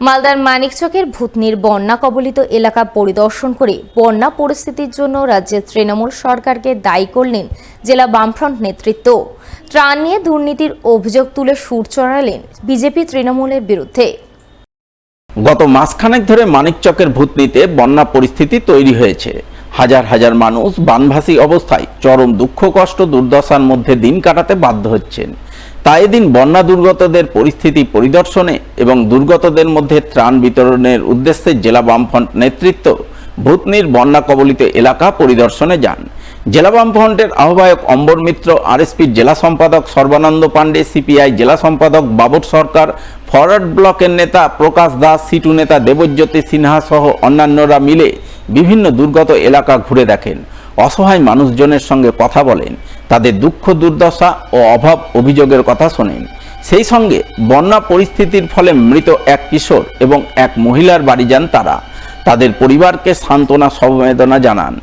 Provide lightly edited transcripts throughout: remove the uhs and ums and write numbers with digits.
মালদার মানিকচকের ভূতনির বন্যা কবলিত এলাকা পরিদর্শন করে বন্যা পরিস্থিতির জন্য রাজ্যের তৃণমূল সরকারকে দায়ী করলেন জেলা বামফ্রন্ট নেতৃত্ব। ত্রাণ নিয়ে দুর্নীতির অভিযোগ তুলে সুর চড়ালেন বিজেপি তৃণমূলের বিরুদ্ধে। গত মাসখানেক ধরে মানিকচকের ভূতনিতে বন্যা পরিস্থিতি তৈরি হয়েছে। হাজার হাজার মানুষ বানভাসী অবস্থায় চরম দুঃখ কষ্ট দুর্দশার মধ্যে দিন কাটাতে বাধ্য হচ্ছেন। তাই এদিন বন্যা দুর্গতদের পরিস্থিতি পরিদর্শনে এবং দুর্গতদের মধ্যে ত্রাণ বিতরণের উদ্দেশ্যে জেলা বামফ্রন্ট নেতৃত্ব ভূতনির বন্যা কবলিত এলাকা পরিদর্শনে যান। জেলা বামফ্রন্টের আহ্বায়ক অম্বর মিত্র, আরএসপির জেলা সম্পাদক সর্বানন্দ পাণ্ডে, সিপিআই জেলা সম্পাদক বাবর সরকার, ফরওয়ার্ড ব্লকের নেতা প্রকাশ দাস, সিটু নেতা দেবজ্যোতি সিনহা সহ অন্যান্যরা মিলে বিভিন্ন দুর্গত এলাকা ঘুরে দেখেন, অসহায় মানুষজনের সঙ্গে কথা বলেন, তাদের দুঃখ দুর্দশা ও অভাব অভিযোগের কথা শোনেন। সেই সঙ্গে বন্যা পরিস্থিতির ফলে মৃত এক কিশোর এবং এক মহিলার বাড়ি যান তারা। তাদের পরিবারকে সান্ত্বনা সমবেদনা জানান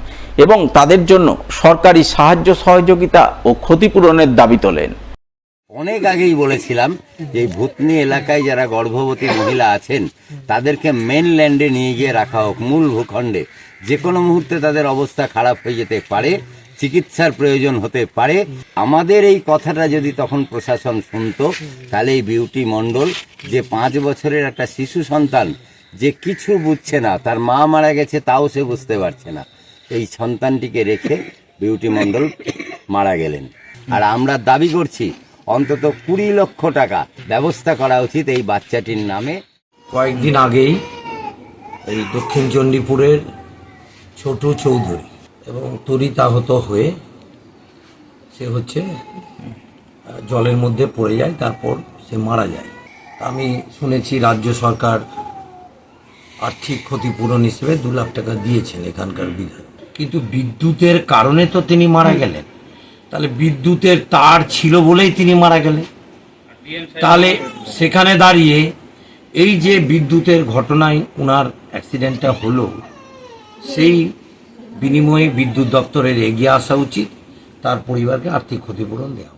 এবং তাদের জন্য সরকারি সাহায্য সহযোগিতা ও ক্ষতিপূরণের দাবি তোলেন। অনেক আগেই বলেছিলাম যে ভূতনি এলাকায় যারা গর্ভবতী মহিলা আছেন তাদেরকে মেনল্যান্ডে নিয়ে গিয়ে রাখা হোক, মূল ভূখণ্ডে। যে কোনো মুহূর্তে তাদের অবস্থা খারাপ হয়ে যেতে পারে, চিকিৎসার প্রয়োজন হতে পারে। আমাদের এই কথাটা যদি তখন প্রশাসন শুনতো, তাহলে এই বিউটি মণ্ডল, যে 5 বছরের একটা শিশু সন্তান, যে কিছু বুঝছে না, তার মা মারা গেছে তাও সে বুঝতে পারছে না, এই সন্তানটিকে রেখে বিউটি মণ্ডল মারা গেলেন। আর আমরা দাবি করছি অন্তত 20 লক্ষ টাকা ব্যবস্থা করা উচিত এই বাচ্চাটির নামে। কয়েকদিন আগেই এই দক্ষিণ চণ্ডীপুরের ছোট চৌধুরী এবং তরিতাহত হয়ে সে জলের মধ্যে পড়ে যায়, তারপর সে মারা যায়। আমি শুনেছি রাজ্য সরকার আর্থিক ক্ষতিপূরণ হিসেবে 2 লাখ টাকা দিয়েছেন এখানকার বিধায়ক, কিন্তু বিদ্যুতের কারণে তো তিনি মারা গেলেন। তাহলে বিদ্যুতের তার ছিল বলেই তিনি মারা গেলেন। তাহলে সেখানে দাঁড়িয়ে এই যে বিদ্যুতের ঘটনায় ওনার অ্যাক্সিডেন্টটা হলো, সেই বিনিময়ে বিদ্যুৎ দপ্তরের এগিয়ে আসা উচিত, তার পরিবারকে আর্থিক ক্ষতিপূরণ দেওয়া।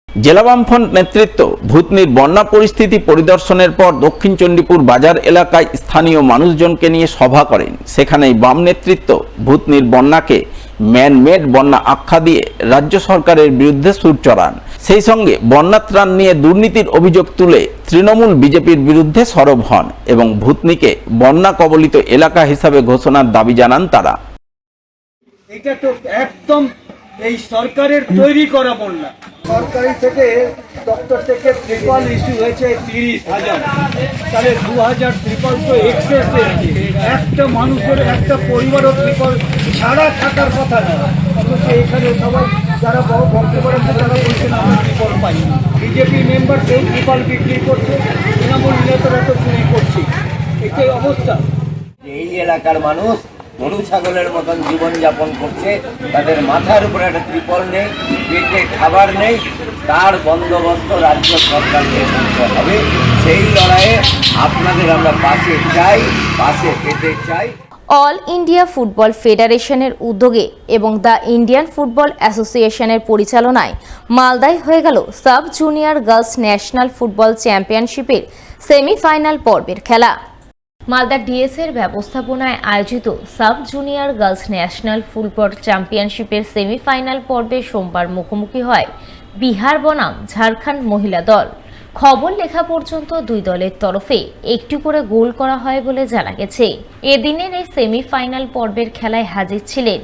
জেলা বামফ্রন্ট নেতৃত্ব ভূতনির বন্যা পরিস্থিতি পরিদর্শনের পর দক্ষিণ চণ্ডীপুর বাজার এলাকায় স্থানীয় মানুষজনকে নিয়ে সভা করেন। সেখানেই বাম নেতৃত্ব ভূতনির বন্যাকে ম্যানমেড বন্যা আখ্যা দিয়ে রাজ্য সরকারের বিরুদ্ধে সুর চড়ান। সেই সঙ্গে বন্যা ত্রাণ নিয়ে দুর্নীতির অভিযোগ তুলে তৃণমূল বিজেপির বিরুদ্ধে সরব হন এবং ভূতনিকে বন্যা কবলিত এলাকা হিসাবে ঘোষণার দাবি জানান তারা। এটা তো একদম এই সরকারের তৈরি করা বন্যা। সরকারি থেকে দপ্তর থেকে ত্রিপল ইস্যু হয়েছে 30,000, তাহলে 2000 ত্রিপল তো এক্সেস। একটা মানুষের, একটা পরিবারও ত্রিপল ছাড়া থাকার কথা না, অথচ এখানে সবাই যারা বড় ভক্ত করেছে তারা বলছেন আমরা ত্রিপল পাইনি। বিজেপি মেম্বার কেউ ত্রিপল বিক্রি করছে, তৃণমূল নেতারা তো চুরি করছে। এটাই অবস্থা। এই এলাকার মানুষ গরু ছাগলের মতন জীবনযাপন করছে, তাদের মাথার উপরে একটা ত্রিপল নেই, পেটে খাবার নেই, তার বন্দোবস্ত রাজ্য সরকারকে করতে হবে। সেই লড়াইয়ে আপনাদের আমরা পাশে চাই, পাশে পেতে চাই। অল ইন্ডিয়া ফুটবল ফেডারেশনের উদ্যোগে এবং দ্য ইন্ডিয়ান ফুটবল অ্যাসোসিয়েশনের পরিচালনায় মালদায় হয়ে গেল sub junior girls national football চ্যাম্পিয়নশিপের সেমিফাইনাল পর্বের খেলা। মালদা ডিএসের ব্যবস্থাপনায় আয়োজিত sub junior girls national football চ্যাম্পিয়নশিপের সেমিফাইনাল পর্বে সোমবার মুখোমুখি হয় বিহার বনাম ঝাড়খণ্ড মহিলা দল। খবর লেখা পর্যন্ত 2 দলের তরফে একটি করে গোল করা হয় বলে জানা গেছে। এদিনের এই সেমিফাইনাল পর্বের খেলায় হাজির ছিলেন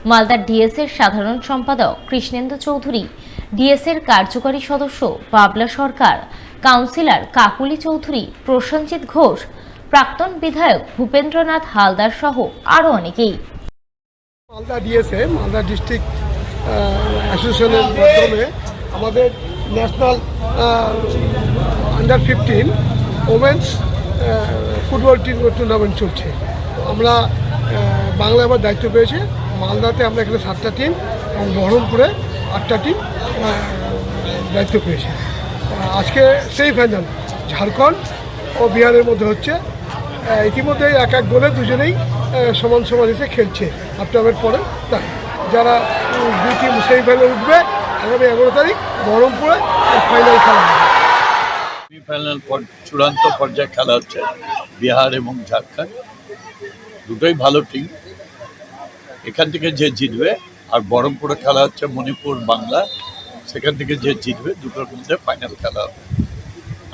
মালদা ডিএসের সাধারণ সম্পাদক কৃষ্ণেন্দু চৌধুরী, ডিএসের কার্যকরী সদস্য বাবলা সরকার, কাউন্সিলর কাকুলি চৌধুরী, প্রসেনজিৎ ঘোষ, প্রাক্তন বিধায়ক ভূপেন্দ্রনাথ হালদার সহ আরও অনেকেই। মালদা ডিএসএ, মালদা ডিস্ট্রিক্ট অ্যাসোসিয়েশনের মাধ্যমে আমাদের ন্যাশনাল আন্ডার-15 ওমেন্স ফুটবল টুর্নামেন্ট চলছে। আমরা বাংলা আবার দায়িত্ব পেয়েছে। মালদাতে আমরা এখানে 7টা টিম এবং বহরমপুরে 8টা টিম দায়িত্ব পেয়েছে। আজকে সেমিফাইনাল ঝাড়খণ্ড ও বিহারের মধ্যে হচ্ছে। ইতিমধ্যে 1-1 গোলে দুজনেই সমান সমান এসে খেলছে আফটারের পরে। তাই যারা 2 টিম সেমিফাইনালে উঠবে, আগামী 11 তারিখ বহরমপুরে ফাইনাল খেলা হবে। সেমিফাইনাল চূড়ান্ত পর্যায়ে খেলা হচ্ছে বিহার এবং ঝাড়খণ্ড, দুটোই ভালো টিম। এখান থেকে যে জিতবে, আর বহরমপুরে খেলা হচ্ছে মণিপুর বাংলা, সেখান থেকে যে জিতবে দুটোর মধ্যে ফাইনাল খেলা হবে।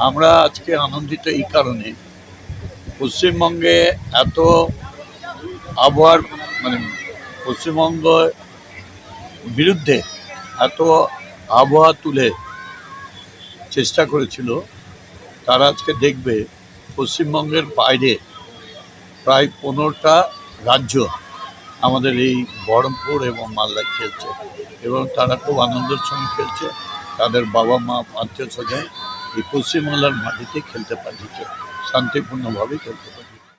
আমরা আজকে আনন্দিত এই কারণে, পশ্চিমবঙ্গে এত আবহাওয়ার মানে পশ্চিমবঙ্গ বিরুদ্ধে এত আবহাওয়া তুলে চেষ্টা করেছিল, তারা আজকে দেখবে পশ্চিমবঙ্গের বাইরে প্রায় 15টা রাজ্য আমাদের এই বহরমপুর এবং মালদায় খেলছে, এবং তারা খুব আনন্দের সঙ্গে খেলছে। তাদের বাবা মা আত্মীয় স্বজন এই পশ্চিমবাংলার মাটিতে খেলতে পারছে, শান্তিপূর্ণভাবে খেলতে পারছে।